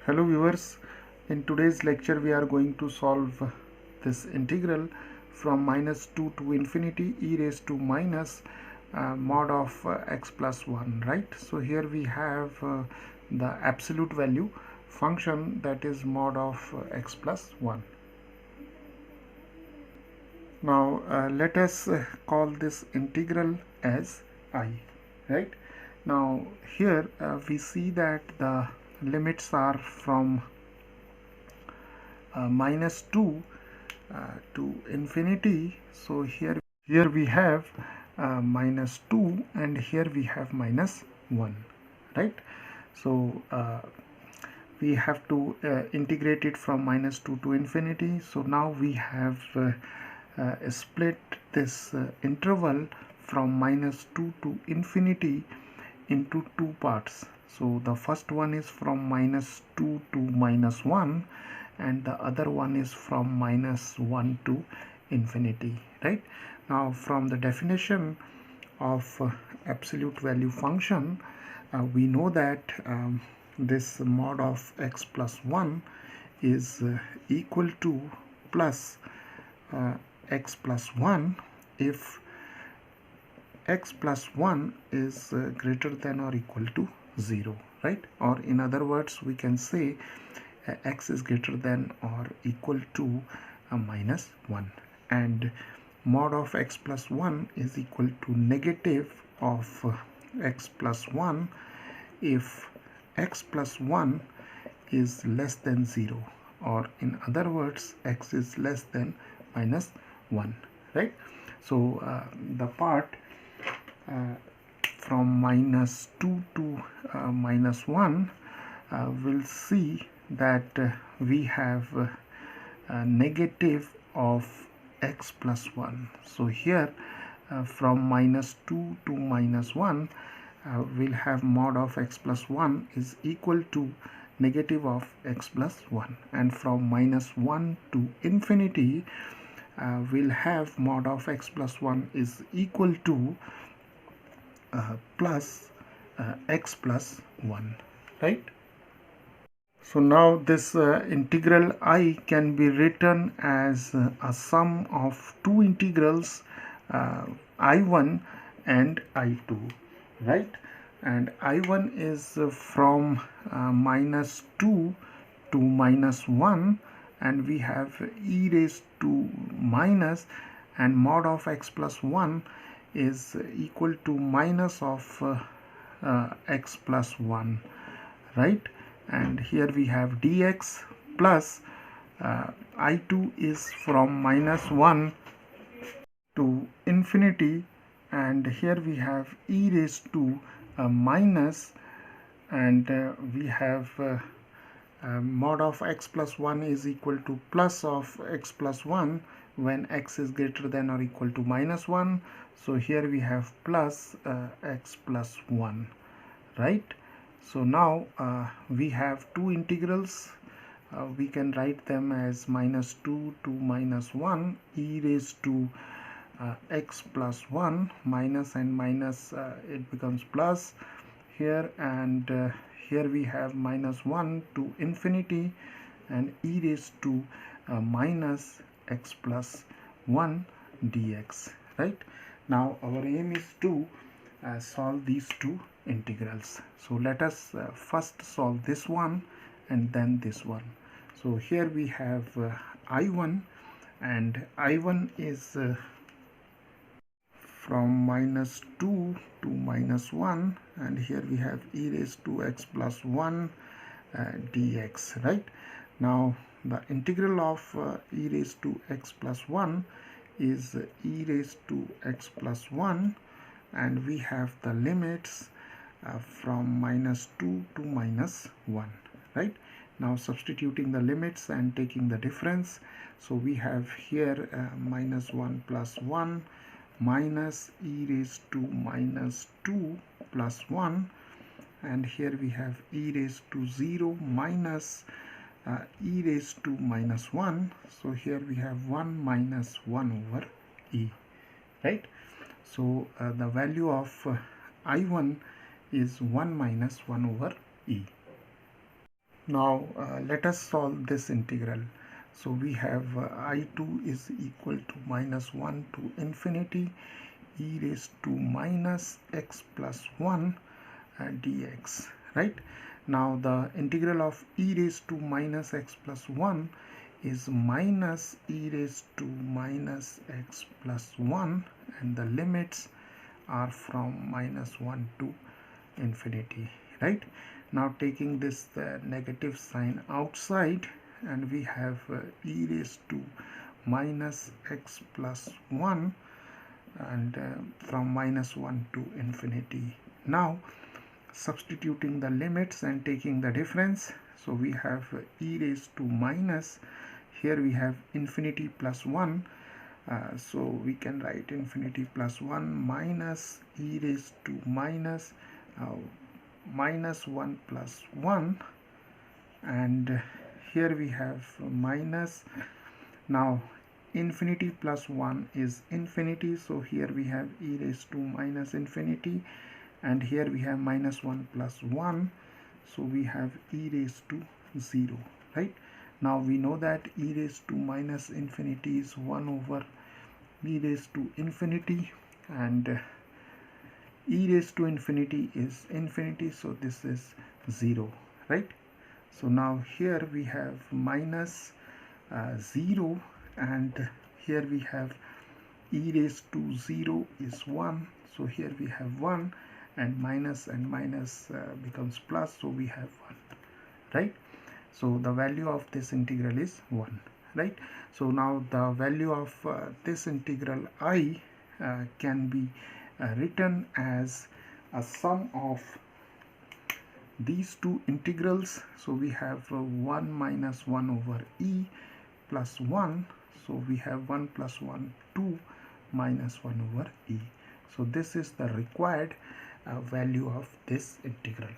Hello viewers, in today's lecture we are going to solve this integral from minus 2 to infinity e raised to minus mod of x plus 1, right? So here we have the absolute value function, that is mod of x plus 1. Now let us call this integral as I, right? Now here we see that the limits are from minus 2 to infinity. So here we have minus 2 and here we have minus 1, right? So we have to integrate it from minus 2 to infinity. So now we have split this interval from minus 2 to infinity into two parts. So the first one is from minus 2 to minus 1 and the other one is from minus 1 to infinity, right? Now from the definition of absolute value function, we know that this mod of x plus 1 is equal to plus x plus 1 if x plus 1 is greater than or equal to 0, right? Or in other words, we can say x is greater than or equal to minus 1, and mod of x plus 1 is equal to negative of x plus 1 if x plus 1 is less than 0, or in other words, x is less than minus 1, right? So the part from minus 2 to minus 1 we'll see that we have negative of x plus 1. So here from minus 2 to minus 1 we'll have mod of x plus 1 is equal to negative of x plus 1, and from minus 1 to infinity we'll have mod of x plus 1 is equal to plus x plus 1, right? So now this integral I can be written as a sum of two integrals I1 and I2, right? And I1 is from minus 2 to minus 1, and we have e raised to minus, and mod of x plus 1 is equal to minus of x plus 1, right? And here we have dx plus I2 is from minus 1 to infinity, and here we have e raised to minus, and we have mod of x plus 1 is equal to plus of x plus 1 when x is greater than or equal to minus 1. So here we have plus x plus 1, right? So now we have two integrals. We can write them as minus 2 to minus 1 e raised to x plus 1, minus and minus it becomes plus here, and here we have minus 1 to infinity and e raised to minus x plus 1 dx, right? Now our aim is to solve these two integrals. So let us first solve this one and then this one. So here we have I1, and I1 is from minus 2 to minus 1, and here we have e raised to x plus 1 dx, right? Now the integral of e raised to x plus 1 is e raised to x plus 1, and we have the limits from minus 2 to minus 1, right? Now substituting the limits and taking the difference, so we have here minus 1 plus 1 minus e raised to minus 2 plus 1, and here we have e raised to 0 minus e raised to minus 1. So here we have 1 minus 1 over e, right? So the value of I1 is 1 minus 1 over e. Now let us solve this integral. So we have I2 is equal to minus 1 to infinity e raised to minus x plus 1 dx, right? Now the integral of e raised to minus x plus 1 is minus e raised to minus x plus 1, and the limits are from minus 1 to infinity, right? Now taking this negative sign outside, and we have e raised to minus x plus 1, and from minus 1 to infinity. Now substituting the limits and taking the difference, so we have e raised to minus, here we have infinity plus 1, so we can write infinity plus 1 minus e raised to minus minus 1 plus 1, and here we have minus, now infinity plus 1 is infinity, so here we have e raised to minus infinity, and here we have minus 1 plus 1, so we have e raised to 0, right? Now we know that e raised to minus infinity is 1 over e raised to infinity, and e raised to infinity is infinity, so this is 0, right? So now here we have minus 0, and here we have e raised to 0 is 1, so here we have 1, and minus becomes plus, so we have 1, right? So the value of this integral is 1, right? So now the value of this integral I can be written as a sum of these two integrals. So we have 1 minus 1 over e plus 1, so we have 1 plus 1 2 minus 1 over e. So this is the required value of this integral.